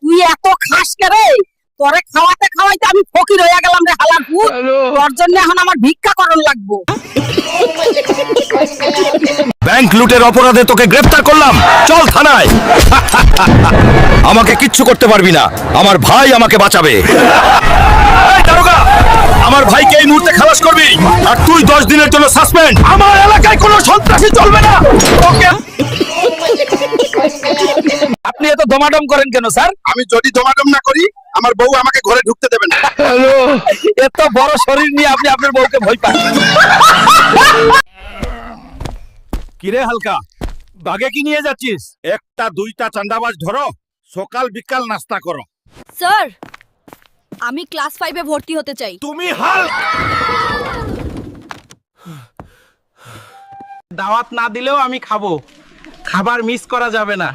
তুই এত খাস কে রে? তোরে খাওয়াতে খাওয়াইতে আমি ফকির হয়ে গেলাম রে হালার ভূত। তোর জন্য এখন আমার ভিক্ষা করণ লাগবো। ব্যাংক লুটের অপরাধে তোকে গ্রেফতার করলাম, চল থানায়। আমাকে কিচ্ছু করতে পারবি না, আমার ভাই আমাকে বাঁচাবে। এই দারোগা, আমার ভাইকে এই মুহূর্তে খালাস করবি, আর তুই 10 দিনের জন্য সাসপেন্ড। আমার এলাকায় কোনো সন্ত্রাসী চলবে না। ওকে। আপনি এত দমাদম করেন কেন স্যার? আমি যদি দমাদম না করি আমার বউ আমাকে ঘরে ঢুকতে দেবে না। হ্যালো, এত বড় শরীর নিয়ে আপনি আপনার বউকে ভয় পান? কিরে হালকা, বাগে কি নিয়ে যাচ্ছিস? একটা দুইটা চান্দাবাজ ধরো, সকাল বিকাল নাস্তা করো। স্যার, আমি ক্লাস 5 এ ভর্তি হতে চাই। তুমি হাল্ক। দাওয়াত না দিলেও আমি খাবো, খাবার মিস করা যাবে না।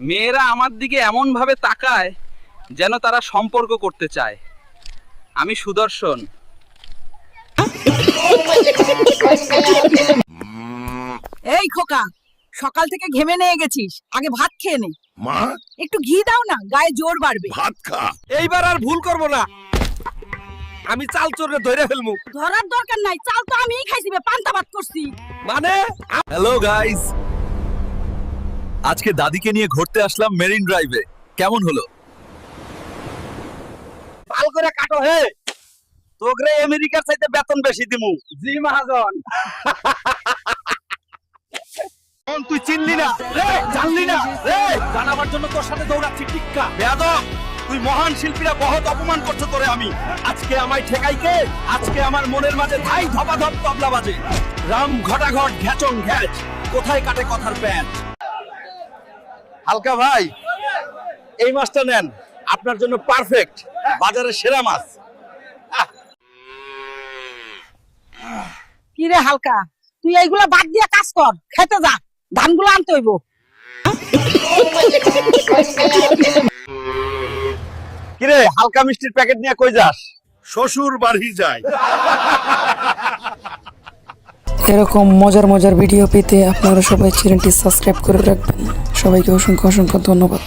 মেয়েরা আমার দিকে এমন ভাবে তাকায় যেন তারা সম্পর্ক করতে চায়। আমি সুদর্শন। এই খোকা, সকাল থেকে ঘেমে নিয়ে গেছিস, আগে ভাত খেয়ে নে। মা, একটু ঘি দাও না, গায়ে জোর বাড়বে। ভাত খা। এইবার আর ভুল করব না, আমি চাল চোরে ধরে ফেলমু। ধরার দরকার নাই, চাল তো আমিই খাইছি, পান্তা ভাত করছি। মানে হ্যালো গাইস, আজকে দাদিকে নিয়ে ঘুরতে আসলাম মেরিন ড্রাইভে। কেমন হলো? ভাল করে কাটো হে, তোগরে আমেরিকার চাইতে বেতন বেশি দিমু। জি মহাজন। তুই চিনলি না রে, জানলি না রে, জানাবার জন্য তোর সাথে দৌড়াচ্ছি। টিক্কা বেয়াদব, তুই মহান শিল্পীরা বহুত অপমান করছো তোরে আমি। আজকে আমায় ঠেকাইকে, আজকে আমার মনের মাঝে ধাই ধপাধপ তবলা বাজে। রাম ঘটাঘট ঘ্যাচং ঘ্যাচ, কোথায় কাটে কথার প্যাচ। হালকা ভাই, এই মাছটা নেন, আপনার জন্য পারফেক্ট, বাজারের সেরা মাছ। কি রে হালকা, তুই এইগুলা বাদ দিয়ে কাজ কর, খেতে যা, ধানগুলো আনতে হইব। কিরে হালকা মিষ্টির প্যাকেট নিয়ে কই যাস? শ্বশুর বাড়ি যায়। এরকম মজার মজার ভিডিও পেতে আপনারা সবাই চ্যানেলটি সাবস্ক্রাইব করে রাখবেন। সবাইকে অসংখ্য অসংখ্য ধন্যবাদ।